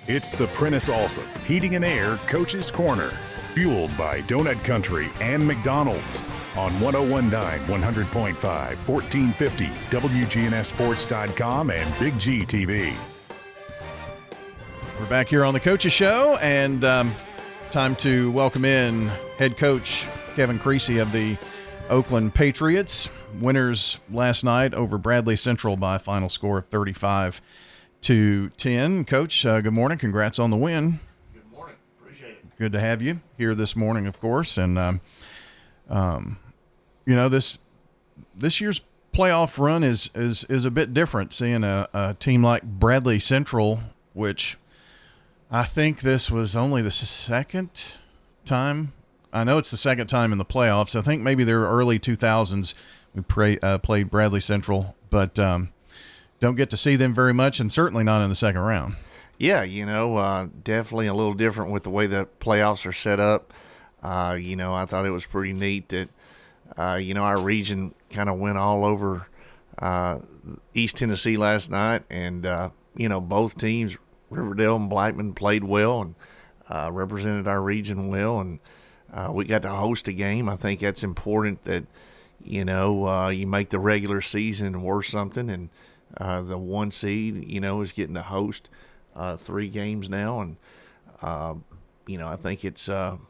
It's the Prentice Allsup Heating and Air Coach's Corner, fueled by Donut Country and McDonald's on 101.9, 100.5, 1450, WGNSSports.com, and Big G TV. We're back here on the Coach's Show, and time to welcome in head coach Kevin Creasy of the Oakland Patriots. Winners last night over Bradley Central by a final score of 35-10. Coach, good morning. Congrats on the win. Good morning. Appreciate it. Good to have you here this morning, of course. And, you know, this year's playoff run is a bit different, seeing a team like Bradley Central, which I think this was only the second time. I know it's the second time in the playoffs. I think maybe they were early 2000s we played Bradley Central, but don't get to see them very much, and certainly not in the second round. Yeah, you know, definitely a little different with the way the playoffs are set up. You know, I thought it was pretty neat that, you know, our region kind of went all over East Tennessee last night, and, you know, both teams, Riverdale and Blackman, played well and represented our region well, and we got to host a game. I think that's important that, you know, you make the regular season worth something, and the one seed, you know, is getting to host 3 games now. And, you know, I think it's one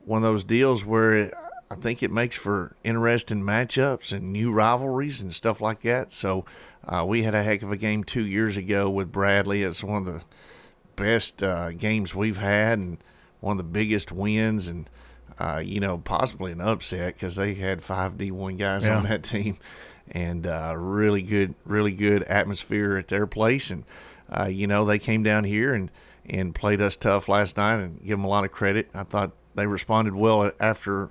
of those deals where I think it makes for interesting matchups and new rivalries and stuff like that. So we had a heck of a game 2 years ago with Bradley. It's one of the best games we've had and one of the biggest wins, and you know, possibly an upset because they had 5 D1 guys on that team, and really good atmosphere at their place. And you know, they came down here and played us tough last night, and give them a lot of credit. I thought they responded well after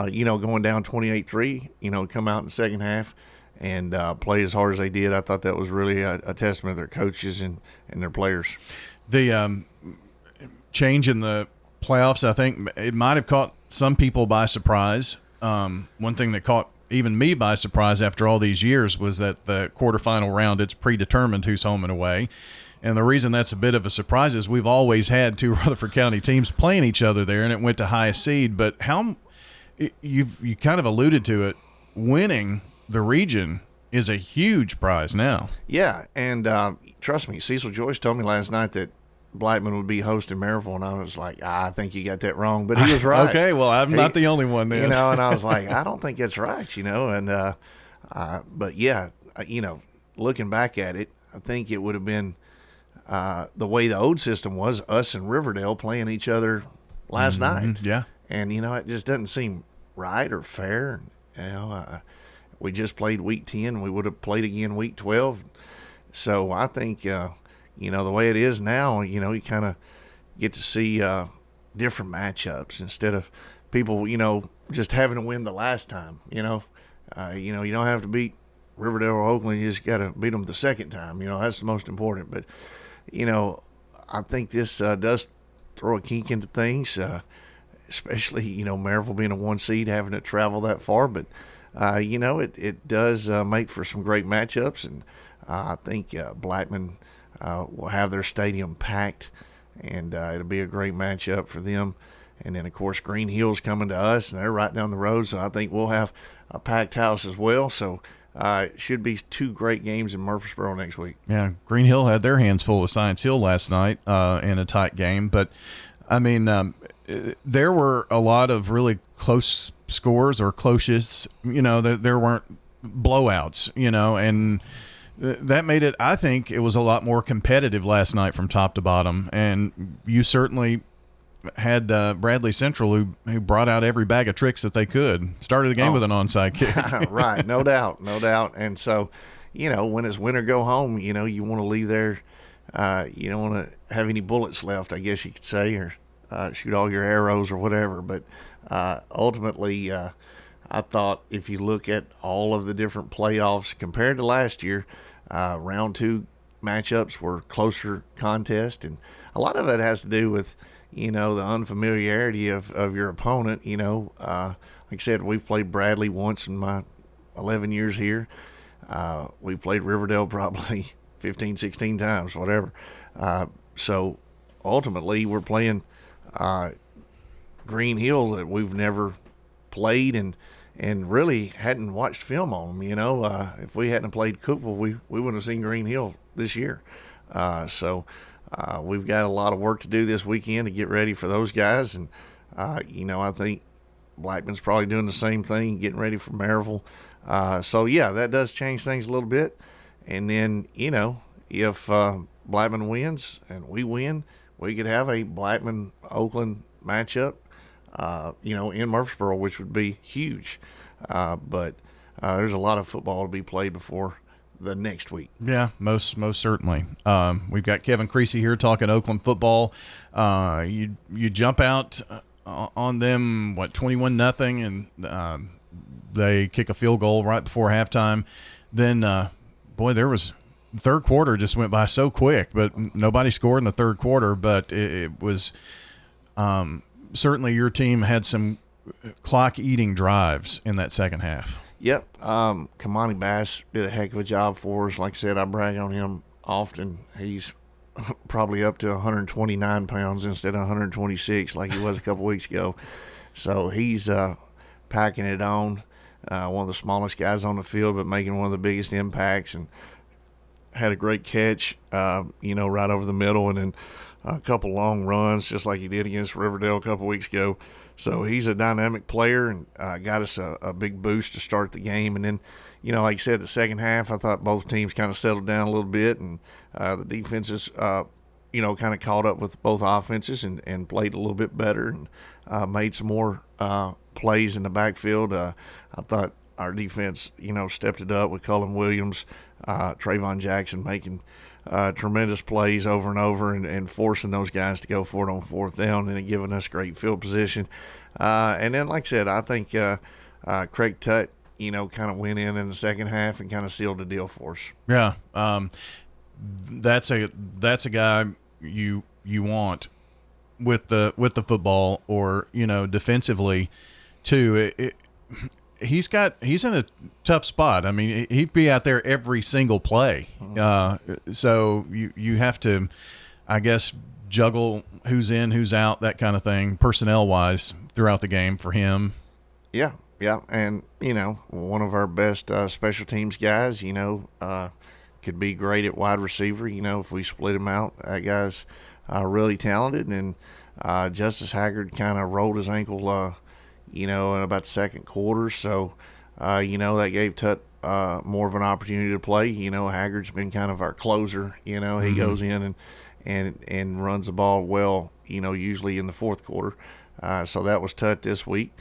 you know, going down 28-3, you know, come out in the second half and play as hard as they did. I thought that was really a testament to their coaches and their players. The change in the playoffs, I think it might have caught some people by surprise. One thing that caught even me by surprise after all these years was that the quarterfinal round, it's predetermined who's home and away. And the reason that's a bit of a surprise is we've always had 2 Rutherford County teams playing each other there, and it went to highest seed. But you kind of alluded to it, winning the region is a huge prize now. Yeah, and trust me, Cecil Joyce told me last night that Blackman would be hosting Maryville, and I was like, I think you got that wrong, but he was right. Okay, well, I'm not the only one then. You know, and I was like, I don't think that's right, you know, and but yeah, you know, looking back at it, I think it would have been the way the old system was, us and Riverdale playing each other last night. Yeah. And, you know, it just doesn't seem right or fair. You know, we just played week 10. We would have played again week 12. So I think, you know, the way it is now, you know, you kind of get to see different matchups instead of people, you know, just having to win the last time. You know, you don't have to beat Riverdale or Oakland. You just got to beat them the second time. You know, that's the most important. But, you know, I think this does throw a kink into things, especially, you know, Maryville being a 1 seed, having to travel that far. But, you know, it does make for some great matchups. And I think Blackman will have their stadium packed, and it'll be a great matchup for them. And then, of course, Green Hill's coming to us, and they're right down the road, so I think we'll have a packed house as well. So it should be 2 great games in Murfreesboro next week. Yeah, Green Hill had their hands full with Science Hill last night in a tight game. But, I mean, there were a lot of really close scores or closest, you know, there weren't blowouts, you know, and that made it, I think it was a lot more competitive last night from top to bottom. And you certainly had Bradley Central who brought out every bag of tricks that they could. Started the game with an onside kick. Right, no doubt. And so, you know, when it's win or go home, you know, you want to leave there. You don't want to have any bullets left, I guess you could say, or shoot all your arrows or whatever. But ultimately, I thought if you look at all of the different playoffs compared to last year, round 2 matchups were closer contest, and a lot of that has to do with, you know, the unfamiliarity of your opponent. You know, like I said, we've played Bradley once in my 11 years here. We've played Riverdale probably 15, 16 times, whatever. So ultimately, we're playing Green Hill that we've never played and really hadn't watched film on them. If we hadn't played Cookville, we wouldn't have seen Green Hill this year. So we've got a lot of work to do this weekend to get ready for those guys. And, I think Blackman's probably doing the same thing, getting ready for Maryville. So, yeah, that does change things a little bit. And then, if Blackman wins and we win, we could have a Blackman-Oakland matchup, in Murfreesboro, which would be huge. But there's a lot of football to be played before the next week. Yeah, most certainly. We've got Kevin Creasy here talking Oakland football. You jump out on them, 21-0, and they kick a field goal right before halftime. Then, there was third quarter just went by so quick, but nobody scored in the third quarter. But it was certainly your team had some clock-eating drives in that second half. Yep. Kamani Bass did a heck of a job for us. Like I said, I brag on him often. He's probably up to 129 pounds instead of 126 like he was a couple weeks ago. So he's packing it on. One of the smallest guys on the field, but making one of the biggest impacts, and had a great catch, right over the middle, and then a couple long runs just like he did against Riverdale a couple weeks ago. So he's a dynamic player and got us a big boost to start the game. And then, like you said, the second half, I thought both teams kind of settled down a little bit, and the defenses, kind of caught up with both offenses and played a little bit better and made some more plays in the backfield. I thought our defense, stepped it up with Cullen Williams, Trayvon Jackson making tremendous plays over and over and forcing those guys to go for it on fourth down and giving us great field position. And then, like I said, I think Craig Tutt, kind of went in the second half and kind of sealed the deal for us. Yeah, that's a guy you want with the football, or defensively too. He's in a tough spot. I mean, he'd be out there every single play. So you have to, I guess, juggle who's in, who's out, that kind of thing, personnel-wise, throughout the game for him. Yeah. And, one of our best special teams guys, could be great at wide receiver, if we split him out. That guy's really talented. And Justice Haggard kind of rolled his ankle in about the second quarter. So, that gave Tut more of an opportunity to play. Haggard's been kind of our closer. He goes in and runs the ball well, usually in the fourth quarter. So that was Tut this week.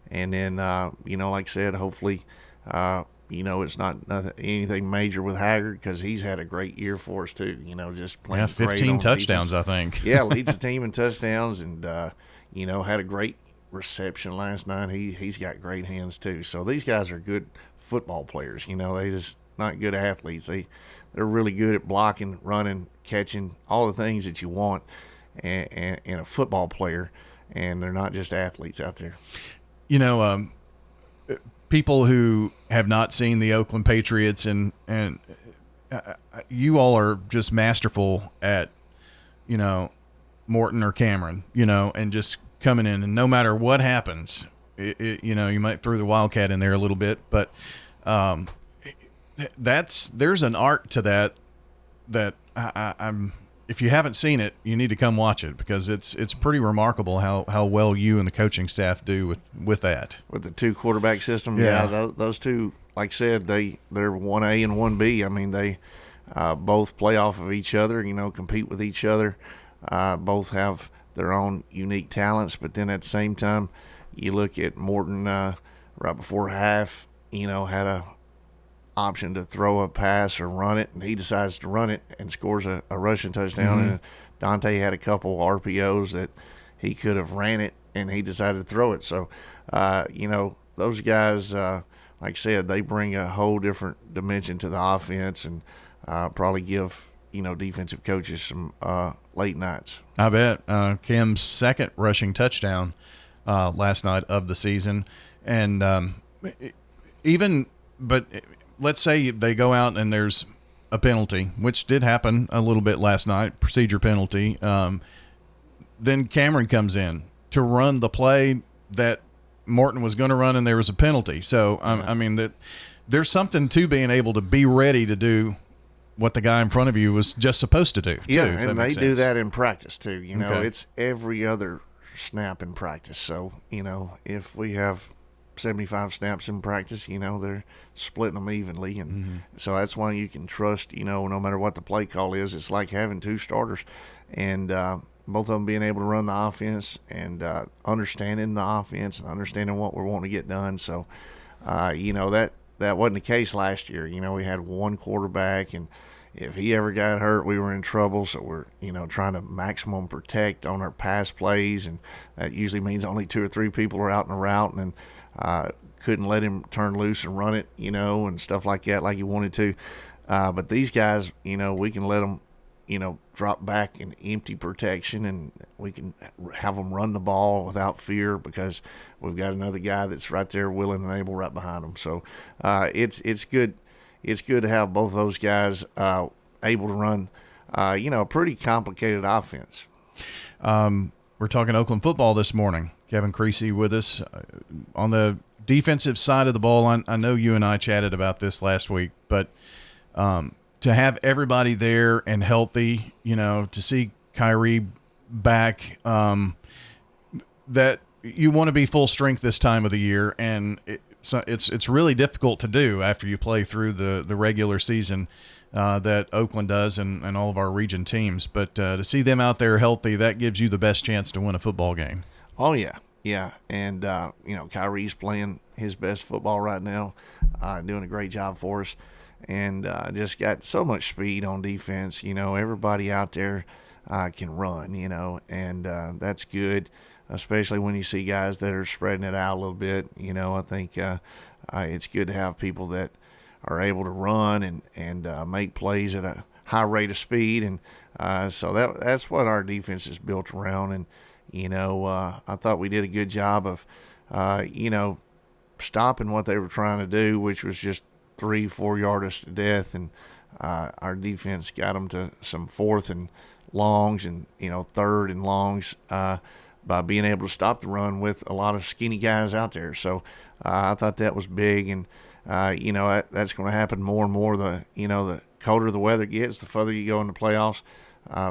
And then, like I said, hopefully, it's not anything major with Haggard, because he's had a great year for us too. Just playing 15 touchdowns, I think. Yeah, leads the team in touchdowns, and had a great reception last night. He's got great hands too. So these guys are good football players. They just not good athletes. They're really good at blocking, running, catching, all the things that you want in a football player, and they're not just athletes out there. People who have not seen the Oakland Patriots, and you all are just masterful at, Morton or Cameron, and just coming in, and no matter what happens, you might throw the Wildcat in there a little bit, but there's an art to that I'm. If you haven't seen it, you need to come watch it, because it's pretty remarkable how well you and the coaching staff do with that. With the two quarterback system, yeah, those two, like I said, they're 1A and 1B. I mean, they both play off of each other, compete with each other. Both have their own unique talents, but then at the same time, you look at Morton right before half, had a option to throw a pass or run it, and he decides to run it and scores a rushing touchdown. And Dante had a couple RPOs that he could have ran it, and he decided to throw it. So, those guys, like I said, they bring a whole different dimension to the offense, and probably give defensive coaches some late nights. I bet. Cam's second rushing touchdown last night of the season, and but let's say they go out and there's a penalty, which did happen a little bit last night, procedure penalty. Then Cameron comes in to run the play that Morton was going to run, and there was a penalty. So, I mean, that there's something to being able to be ready to do what the guy in front of you was just supposed to do. Yeah, too, and they do that in practice, too. You know, Okay. it's every other snap in practice. So, you know, if we have 75 snaps in practice, you know, they're splitting them evenly. And so that's why you can trust, you know, no matter what the play call is, it's like having two starters. And both of them being able to run the offense and understanding the offense and understanding what we're wanting to get done. So, you know, that wasn't the case last year. You know, we had one quarterback, and if he ever got hurt, we were in trouble. So we're, you know, trying to maximum protect on our pass plays, and that usually means only 2 or 3 people are out in the route, and couldn't let him turn loose and run it, you know, and stuff like that like he wanted to. But these guys, you know, we can let them, you know, drop back in empty protection, and we can have them run the ball without fear because we've got another guy that's right there willing and able right behind them. So it's good. It's good to have both those guys able to run, you know, a pretty complicated offense. We're talking Oakland football this morning. Kevin Creasy with us. On the defensive side of the ball, I know you and I chatted about this last week, but to have everybody there and healthy, you know, to see Kyrie back, that you want to be full strength this time of the year, and it's really difficult to do after you play through the regular season that Oakland does and all of our region teams. But to see them out there healthy, that gives you the best chance to win a football game. Oh, yeah. Yeah. And, you know, Kyrie's playing his best football right now, doing a great job for us, and just got so much speed on defense. You know, everybody out there can run, you know, and that's good, especially when you see guys that are spreading it out a little bit. You know, I think it's good to have people that are able to run and make plays at a high rate of speed. And so that's what our defense is built around. And, you know, I thought we did a good job of, you know, stopping what they were trying to do, which was just 3-4 yard us to death. And our defense got them to some 4th and longs and, you know, 3rd and longs by being able to stop the run with a lot of skinny guys out there. So I thought that was big. And, you know, that's going to happen more and more. The colder the weather gets, the further you go in the playoffs,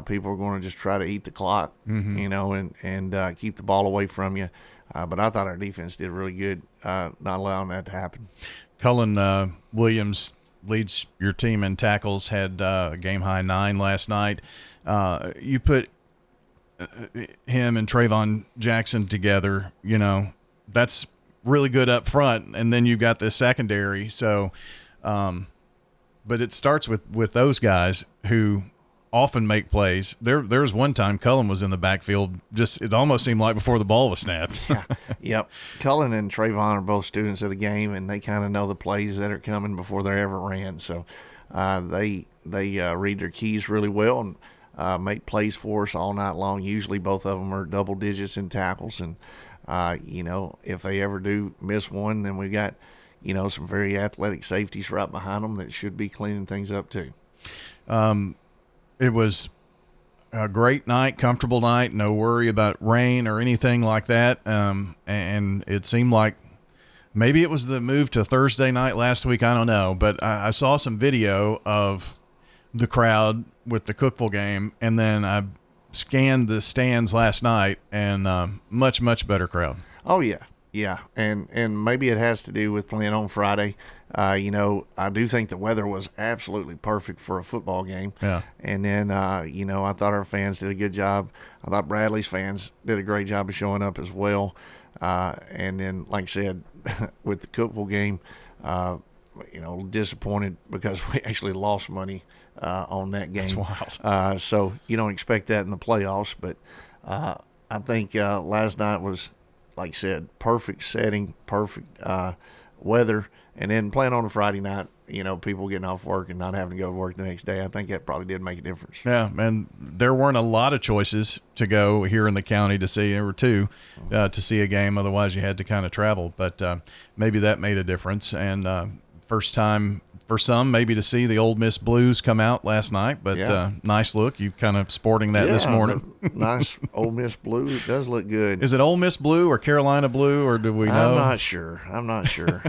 people are going to just try to eat the clock, you know, and keep the ball away from you. But I thought our defense did really good, not allowing that to happen. Cullen Williams leads your team in tackles, had a game-high 9 last night. You put him and Trayvon Jackson together, you know, that's really good up front, and then you've got this secondary. So, but it starts with those guys who often make plays. There's one time Cullen was in the backfield, just it almost seemed like before the ball was snapped. Yeah. Yep. Cullen and Trayvon are both students of the game, and they kind of know the plays that are coming before they're ever ran. So they read their keys really well and make plays for us all night long. Usually both of them are double digits in tackles, and you know, if they ever do miss one, then we got, you know, some very athletic safeties right behind them that should be cleaning things up too. It was a great night, comfortable night, no worry about rain or anything like that. And it seemed like maybe it was the move to Thursday night last week. I don't know, but I saw some video of the crowd with the Cookeville game, and then I scanned the stands last night, and much, much better crowd. Oh, yeah. Yeah, and maybe it has to do with playing on Friday. You know, I do think the weather was absolutely perfect for a football game. Yeah. And then, you know, I thought our fans did a good job. I thought Bradley's fans did a great job of showing up as well. And then, like I said, with the Cookeville game, you know, disappointed because we actually lost money on that game. That's wild. So you don't expect that in the playoffs. But I think last night was, like I said, perfect setting, perfect weather, and then playing on a Friday night, you know, people getting off work and not having to go to work the next day. I think that probably did make a difference. Yeah, and there weren't a lot of choices to go here in the county to see, or two, to see a game. Otherwise, you had to kind of travel. But maybe that made a difference. And first time for some, maybe to see the Ole Miss Blues come out last night, but nice look. You kind of sporting that this morning. Nice Ole Miss blue. It does look good. Is it Ole Miss blue or Carolina blue, or do we know? I'm not sure.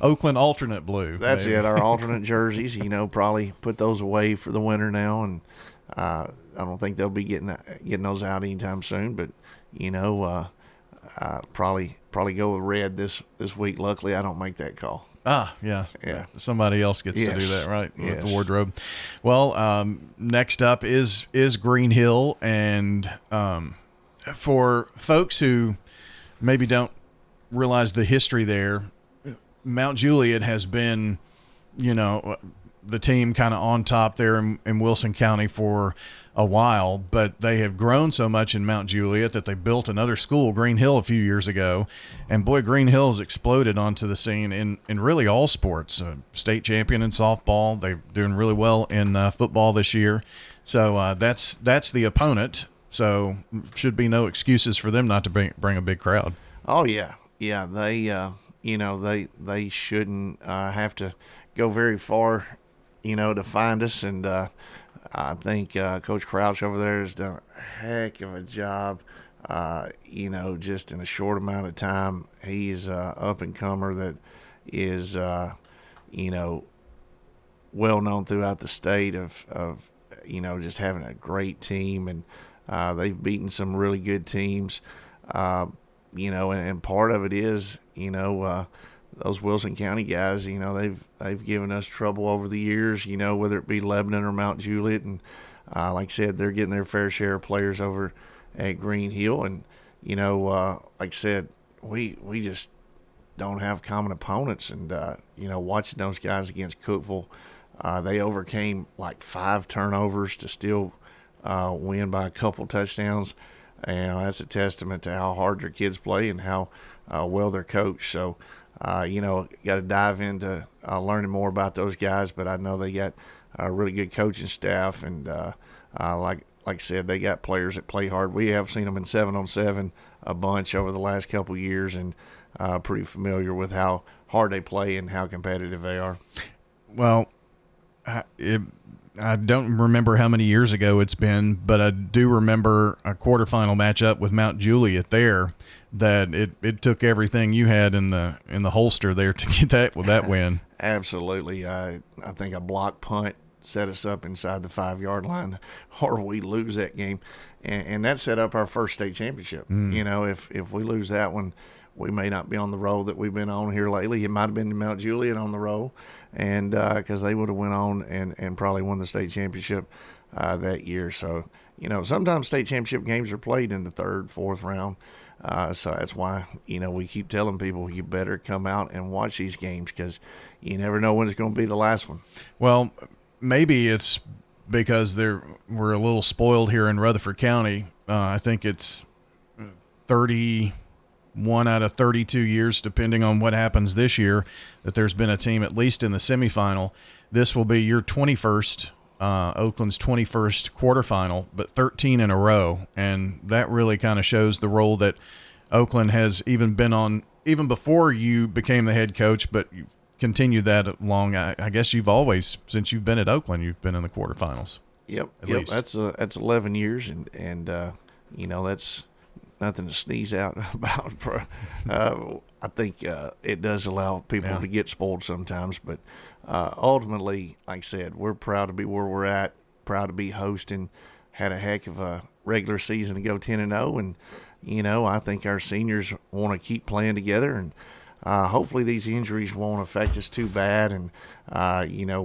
Oakland alternate blue. That's maybe. it. Our alternate jerseys. Probably put those away for the winter now, and I don't think they'll be getting those out anytime soon. But probably go with red this week. Luckily, I don't make that call. Yeah. Somebody else gets to do that, right? Yes. With the wardrobe. Well, next up is Green Hill, and for folks who maybe don't realize the history there, Mount Juliet has been, the team kind of on top there in Wilson County for a while, but they have grown so much in Mount Juliet that they built another school, Green Hill, a few years ago. And boy, Green Hill has exploded onto the scene in really all sports. State champion in softball. They're doing really well in football this year. So that's the opponent. So should be no excuses for them not to bring a big crowd. Oh yeah. They they shouldn't have to go very far, to find us. And I think Coach Crouch over there has done a heck of a job. Just in a short amount of time, he's up and comer that is, well known throughout the state of just having a great team, and they've beaten some really good teams. And part of it is, those Wilson County guys, they've given us trouble over the years, whether it be Lebanon or Mount Juliet. And like I said, they're getting their fair share of players over at Green Hill. And, like I said, we just don't have common opponents. And, watching those guys against Cookeville, they overcame like 5 turnovers to still win by a couple touchdowns. And that's a testament to how hard their kids play and how well they're coached. So, got to dive into learning more about those guys. But I know they got a really good coaching staff, and like I said, they got players that play hard. We have seen them in 7-on-7 a bunch over the last couple of years, and pretty familiar with how hard they play and how competitive they are. Well, I don't remember how many years ago it's been, but I do remember a quarterfinal matchup with Mount Juliet there that it took everything you had in the holster there to get that win. Absolutely. I think a block punt set us up inside the 5-yard line, or we lose that game. And that set up our first state championship. If we lose that one, we may not be on the road that we've been on here lately. It might have been Mount Juliet on the road, and because they would have went on and probably won the state championship that year. So, sometimes state championship games are played in the 3rd, 4th round. So that's why, we keep telling people you better come out and watch these games, because you never know when it's going to be the last one. Well, maybe it's because we're a little spoiled here in Rutherford County. I think it's 31 out of 32 years, depending on what happens this year, that there's been a team at least in the semifinal. This will be your 21st, Oakland's 21st quarterfinal, but 13 in a row. And that really kind of shows the role that Oakland has even been on, even before you became the head coach, but you continued that along. I guess you've always, since you've been at Oakland, you've been in the quarterfinals. Yep. Least. That's 11 years, and that's nothing to sneeze out about. I think it does allow people to get spoiled sometimes, but ultimately, like I said, we're proud to be where we're at, proud to be hosting, had a heck of a regular season to go 10-0, and I think our seniors want to keep playing together, and hopefully these injuries won't affect us too bad, and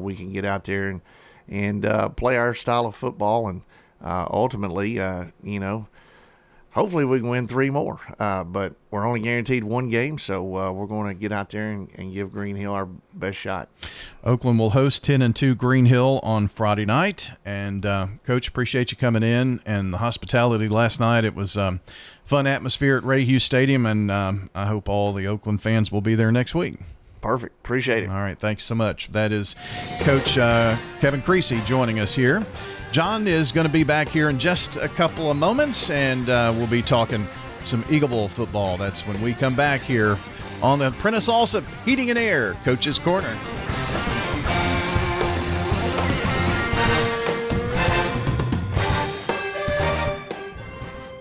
we can get out there and play our style of football, and ultimately, hopefully we can win 3 more, but we're only guaranteed 1 game, so we're going to get out there and give Green Hill our best shot. Oakland will host 10-2 Green Hill on Friday night, and Coach, appreciate you coming in and the hospitality last night. It was fun atmosphere at Ray Hughes Stadium, and I hope all the Oakland fans will be there next week. Perfect. Appreciate it. All right. Thanks so much. That is Coach Kevin Creasy joining us here. John is going to be back here in just a couple of moments, and we'll be talking some Eagle Bowl football. That's when we come back here on the Prentice Allsup Heating and Air Coach's Corner.